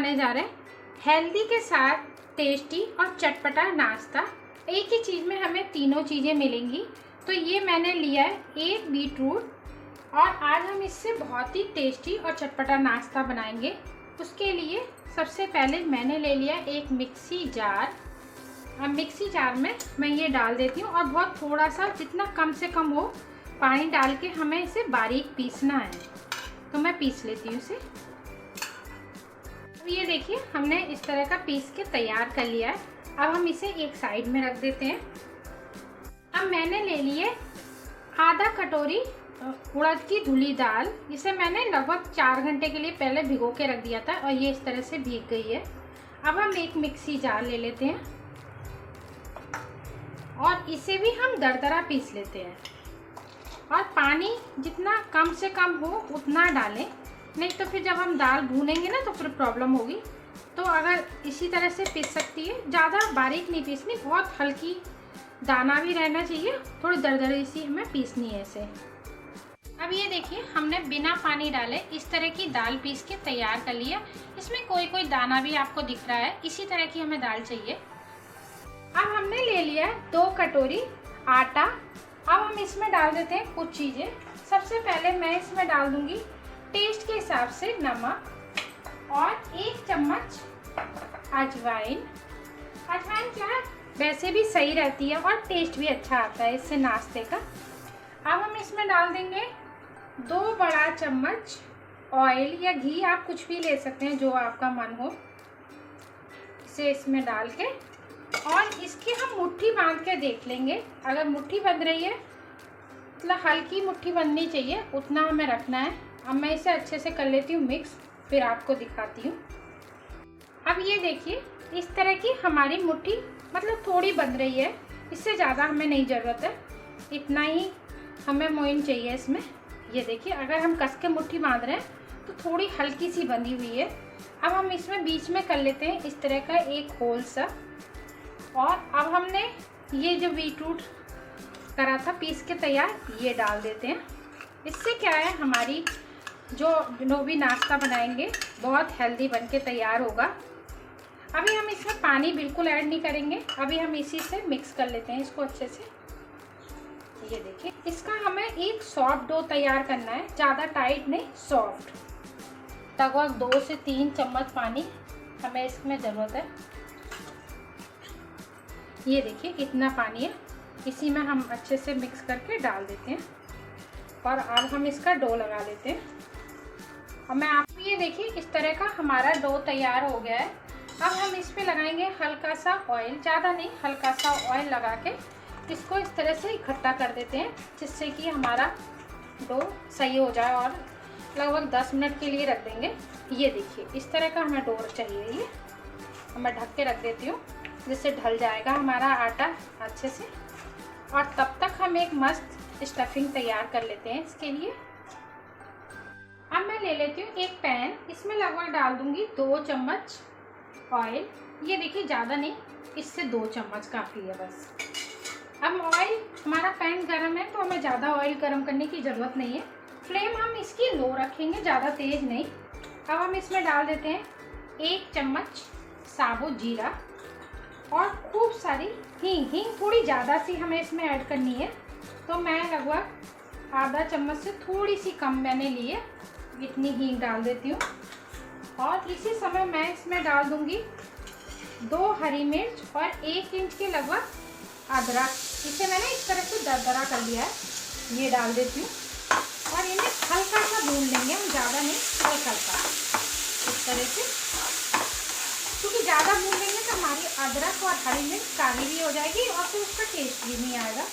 बनाने जा रहे हैं हेल्दी के साथ टेस्टी और चटपटा नाश्ता। एक ही चीज़ में हमें तीनों चीज़ें मिलेंगी। तो ये मैंने लिया है एक बीटरूट और आज हम इससे बहुत ही टेस्टी और चटपटा नाश्ता बनाएंगे। उसके लिए सबसे पहले मैंने ले लिया एक मिक्सी जार। अब मिक्सी जार में मैं ये डाल देती हूँ और बहुत थोड़ा सा, जितना कम से कम हो, पानी डाल के हमें इसे बारीक पीसना है। तो मैं पीस लेती हूँ इसे। अब ये देखिए हमने इस तरह का पीस के तैयार कर लिया है। अब हम इसे एक साइड में रख देते हैं। अब मैंने ले लिए आधा कटोरी उड़द की धुली दाल। इसे मैंने लगभग 4 घंटे के लिए पहले भिगो के रख दिया था और ये इस तरह से भीग गई है। अब हम एक मिक्सी जार ले लेते हैं और इसे भी हम दरदरा पीस लेते हैं। और पानी जितना कम से कम हो उतना डालें, नहीं तो फिर जब हम दाल भूनेंगे ना तो फिर प्रॉब्लम होगी। तो अगर इसी तरह से पीस सकती है, ज़्यादा बारीक नहीं पीसनी, बहुत हल्की दाना भी रहना चाहिए, थोड़ी दरदरी सी हमें पीसनी है इसे। अब ये देखिए हमने बिना पानी डाले इस तरह की दाल पीस के तैयार कर लिया। इसमें कोई कोई दाना भी आपको दिख रहा है, इसी तरह की हमें दाल चाहिए। अब हमने ले लिया है 2 कटोरी आटा। अब हम इसमें डाल देते हैं कुछ चीज़ें। सबसे पहले मैं इसमें डाल दूंगी टेस्ट के हिसाब से नमक और 1 चम्मच अजवाइन। अजवाइन क्या है, वैसे भी सही रहती है और टेस्ट भी अच्छा आता है इससे नाश्ते का। अब हम इसमें डाल देंगे 2 बड़ा चम्मच ऑयल या घी, आप कुछ भी ले सकते हैं जो आपका मन हो। इसे इसमें डाल के और इसकी हम मुट्ठी बांध के देख लेंगे। अगर मुट्ठी बंध रही है, मतलब हल्की मुट्ठी बननी चाहिए, उतना हमें रखना है। अब मैं इसे अच्छे से कर लेती हूँ मिक्स, फिर आपको दिखाती हूँ। अब ये देखिए इस तरह की हमारी मुट्ठी मतलब थोड़ी बंध रही है, इससे ज़्यादा हमें नहीं ज़रूरत है, इतना ही हमें मोइन चाहिए इसमें। ये देखिए अगर हम कस के मुट्ठी बांध रहे हैं तो थोड़ी हल्की सी बंधी हुई है। अब हम इसमें बीच में कर लेते हैं इस तरह का एक होल सा। और अब हमने ये जो बीटरूट करा था पीस के तैयार, ये डाल देते हैं। इससे क्या है, हमारी जो भी नाश्ता बनाएंगे बहुत हेल्दी बन के तैयार होगा। अभी हम इसमें पानी बिल्कुल ऐड नहीं करेंगे, अभी हम इसी से मिक्स कर लेते हैं इसको अच्छे से। ये देखिए इसका हमें एक सॉफ्ट डो तैयार करना है, ज़्यादा टाइट नहीं, सॉफ्ट। लगभग 2 से 3 चम्मच पानी हमें इसमें ज़रूरत है। ये देखिए इतना पानी है, इसी में हम अच्छे से मिक्स करके डाल देते हैं और अब हम इसका डो लगा लेते हैं। और मैं आपको ये देखिए इस तरह का हमारा डो तैयार हो गया है। अब हम इस पे लगाएंगे हल्का सा ऑयल, ज़्यादा नहीं, हल्का सा ऑयल लगा के इसको इस तरह से इकट्ठा कर देते हैं, जिससे कि हमारा डो सही हो जाए। और लगभग 10 मिनट के लिए रख देंगे। ये देखिए इस तरह का हमें डो चाहिए। ये मैं ढक के रख देती हूँ, जिससे ढल जाएगा हमारा आटा अच्छे से। और तब तक हम एक मस्त स्टफिंग तैयार कर लेते हैं इसके लिए। अब मैं ले लेती हूँ एक पैन, इसमें लगभग डाल दूँगी 2 चम्मच ऑयल। ये देखिए ज़्यादा नहीं, इससे 2 चम्मच काफ़ी है बस। अब ऑयल, हमारा पैन गर्म है तो हमें ज़्यादा ऑयल गर्म करने की ज़रूरत नहीं है। फ्लेम हम इसकी लो रखेंगे, ज़्यादा तेज़ नहीं। अब हम इसमें डाल देते हैं 1 चम्मच साबुत जीरा और खूब सारी हींग थोड़ी ज़्यादा सी हमें इसमें ऐड करनी है। तो मैं लगभग आधा चम्मच से थोड़ी सी कम मैंने ली है, इतनी हींग डाल देती हूँ। और इसी समय मैं इसमें डाल दूँगी 2 हरी मिर्च और 1 इंच के लगभग अदरक। इसे मैंने इस तरह से दरदरा कर लिया है, ये डाल देती हूँ। और इन्हें हल्का सा भून लेंगे हम, ज़्यादा नहीं, हल्का सा इस तरह से, क्योंकि ज़्यादा भून लेंगे तो हमारी अदरक और हरी मिर्च काली भी हो जाएगी और फिर उसका टेस्ट भी नहीं आएगा।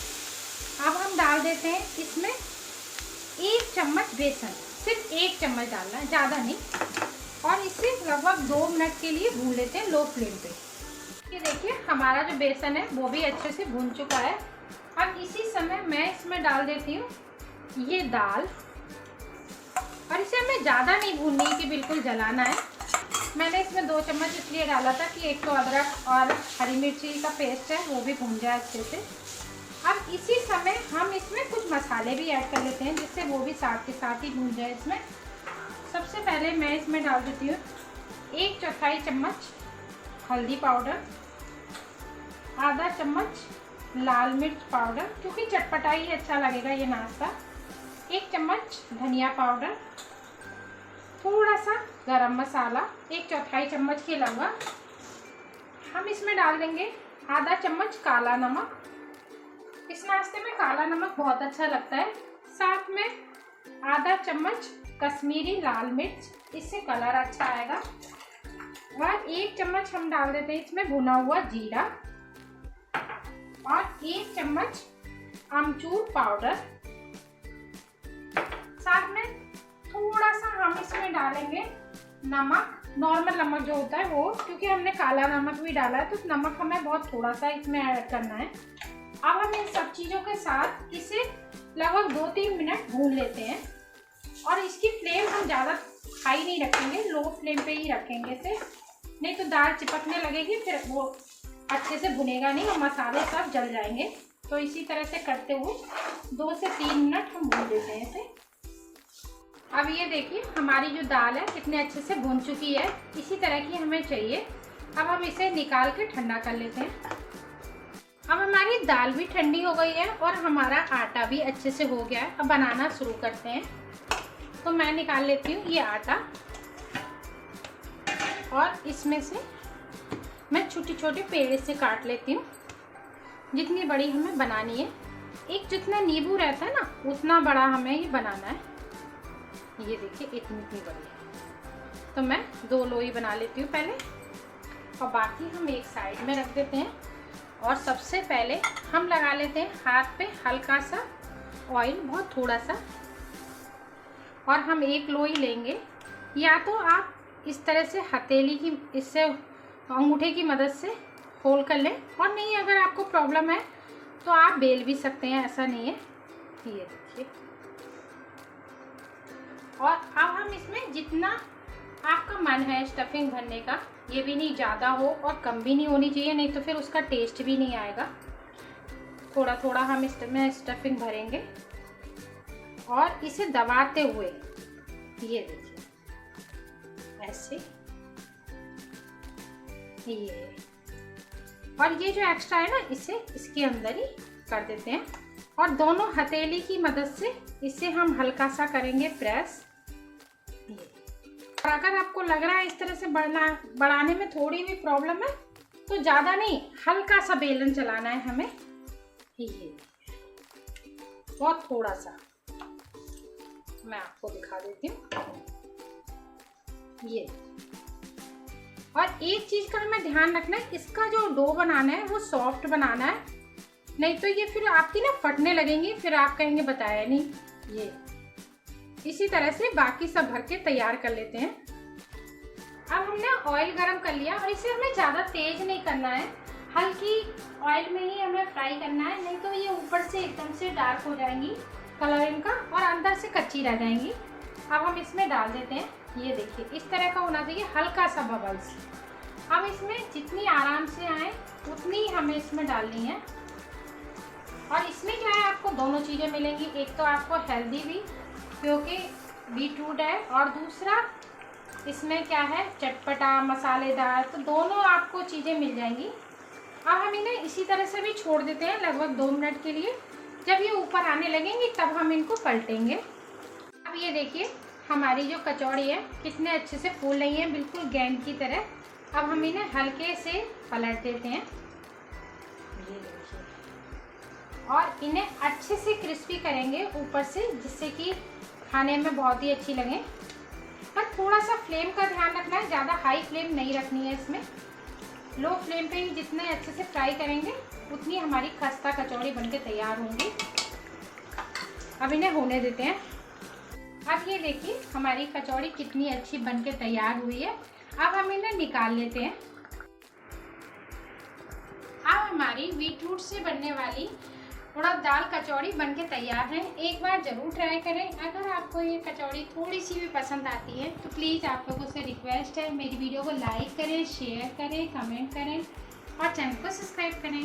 अब हम डाल देते हैं इसमें 1 चम्मच बेसन, सिर्फ 1 चम्मच डालना है, ज़्यादा नहीं। और इसे लगभग 2 मिनट के लिए भून लेते हैं लो फ्लेम पे। ये देखिए हमारा जो बेसन है वो भी अच्छे से भून चुका है। अब इसी समय मैं इसमें डाल देती हूँ ये दाल। और इसे हमें ज़्यादा नहीं भूननी है कि बिल्कुल जलाना है। मैंने इसमें 2 चम्मच इसलिए डाला था कि एक तो अदरक और हरी मिर्ची का पेस्ट है वो भी भून जाए अच्छे से। अब इसी समय हम इसमें कुछ मसाले भी ऐड कर लेते हैं, जिससे वो भी साथ के साथ ही भून जाए इसमें। सबसे पहले मैं इसमें डाल देती हूँ 1/4 चम्मच हल्दी पाउडर, आधा चम्मच लाल मिर्च पाउडर, क्योंकि चटपटा ही अच्छा लगेगा ये नाश्ता। 1 चम्मच धनिया पाउडर, थोड़ा सा गरम मसाला 1/4 चम्मच के लगभग। हम इसमें डाल देंगे आधा चम्मच काला नमक। इस नाश्ते में काला नमक बहुत अच्छा लगता है। साथ में आधा चम्मच कश्मीरी लाल मिर्च, इससे कलर अच्छा आएगा। और 1 चम्मच हम डाल देते हैं इसमें भुना हुआ जीरा, और 1 चम्मच अमचूर पाउडर। साथ में थोड़ा सा हम इसमें डालेंगे नमक, नॉर्मल नमक जो होता है वो, क्योंकि हमने काला नमक भी डाला है तो नमक हमें बहुत थोड़ा सा इसमें ऐड करना है। अब हम इन सब चीज़ों के साथ इसे लगभग 2-3 मिनट भून लेते हैं। और इसकी फ्लेम हम ज़्यादा हाई नहीं रखेंगे, लो फ्लेम पे ही रखेंगे इसे, नहीं तो दाल चिपकने लगेगी, फिर वो अच्छे से भुनेगा नहीं और मसाले सब जल जाएंगे। तो इसी तरह से करते हुए 2 से 3 मिनट हम भून लेते हैं इसे। अब ये देखिए हमारी जो दाल है कितने अच्छे से भुन चुकी है, इसी तरह की हमें चाहिए। अब हम इसे निकाल के ठंडा कर लेते हैं। अब हमारी दाल भी ठंडी हो गई है और हमारा आटा भी अच्छे से हो गया है। अब बनाना शुरू करते हैं। तो मैं निकाल लेती हूँ ये आटा, और इसमें से मैं छोटी छोटी पेड़े से काट लेती हूँ, जितनी बड़ी हमें बनानी है। एक जितना नींबू रहता है ना उतना बड़ा हमें ये बनाना है। ये देखिए इतनी बड़ी है। तो मैं 2 लोई बना लेती हूँ पहले, और बाकी हम एक साइड में रख देते हैं। और सबसे पहले हम लगा लेते हैं हाथ पे हल्का सा ऑयल, बहुत थोड़ा सा, और हम 1 लोई लेंगे। या तो आप इस तरह से हथेली की, इससे अंगूठे की मदद से फोल्ड कर लें, और नहीं अगर आपको प्रॉब्लम है तो आप बेल भी सकते हैं, ऐसा नहीं है। ये देखिए। और अब हम इसमें जितना आपका मन है स्टफिंग भरने का, ये भी नहीं ज़्यादा हो और कम भी नहीं होनी चाहिए, नहीं तो फिर उसका टेस्ट भी नहीं आएगा। थोड़ा थोड़ा हम इसमें स्टफिंग भरेंगे और इसे दबाते हुए, ये देखिए ऐसे, ये। और ये जो एक्स्ट्रा है ना इसे इसके अंदर ही कर देते हैं, और दोनों हथेली की मदद से इसे हम हल्का सा करेंगे प्रेस। और अगर आपको लग रहा है इस तरह से बढ़ाने में थोड़ी भी प्रॉब्लम है तो ज़्यादा नहीं, हल्का सा बेलन चलाना है हमें। ये बहुत थोड़ा सा मैं आपको दिखा देती हूँ, ये। और एक चीज़ का हमें ध्यान रखना है, इसका जो डो बनाना है वो सॉफ्ट बनाना है, नहीं तो ये फिर आपकी ना फटने लगेंगी, फिर आप कहेंगे बताया नहीं। ये इसी तरह से बाकी सब भर के तैयार कर लेते हैं। अब हमने ऑयल गरम कर लिया, और इसे हमें ज़्यादा तेज नहीं करना है, हल्की ऑयल में ही हमें फ्राई करना है, नहीं तो ये ऊपर से एकदम से डार्क हो जाएंगी कलर इनका, और अंदर से कच्ची रह जाएंगी। अब हम इसमें डाल देते हैं। ये देखिए इस तरह का होना चाहिए, हल्का सा बबल्स। अब इसमें जितनी आराम से आए उतनी हमें इसमें डालनी है। और इसमें क्या है, आपको दोनों चीज़ें मिलेंगी, एक तो आपको हेल्दी भी क्योंकि बीटरूट है, और दूसरा इसमें क्या है चटपटा मसालेदार, तो दोनों आपको चीज़ें मिल जाएंगी। अब हम इन्हें इसी तरह से भी छोड़ देते हैं लगभग 2 मिनट के लिए। जब ये ऊपर आने लगेंगे तब हम इनको पलटेंगे। अब ये देखिए हमारी जो कचौड़ी है कितने अच्छे से फूल रही है, बिल्कुल गेंद की तरह। अब हम इन्हें हल्के से पलट देते हैं, ये देखिए, और इन्हें अच्छे से क्रिस्पी करेंगे ऊपर से, जिससे कि खाने में बहुत ही अच्छी लगे। पर थोड़ा सा फ्लेम का ध्यान रखना है, ज़्यादा हाई फ्लेम नहीं रखनी है इसमें, लो फ्लेम पे ही जितने अच्छे से फ्राई करेंगे उतनी हमारी खस्ता कचौड़ी बनके तैयार होंगी। अब इन्हें होने देते हैं। अब ये देखिए हमारी कचौड़ी कितनी अच्छी बनके तैयार हुई है। अब हम इन्हें निकाल लेते हैं। अब हमारी बीटरूट से बनने वाली उड़द दाल कचौड़ी बनके तैयार है। एक बार ज़रूर ट्राई करें। अगर आपको ये कचौड़ी थोड़ी सी भी पसंद आती है तो प्लीज़ आप लोगों से रिक्वेस्ट है, मेरी वीडियो को लाइक करें, शेयर करें, कमेंट करें और चैनल को सब्सक्राइब करें।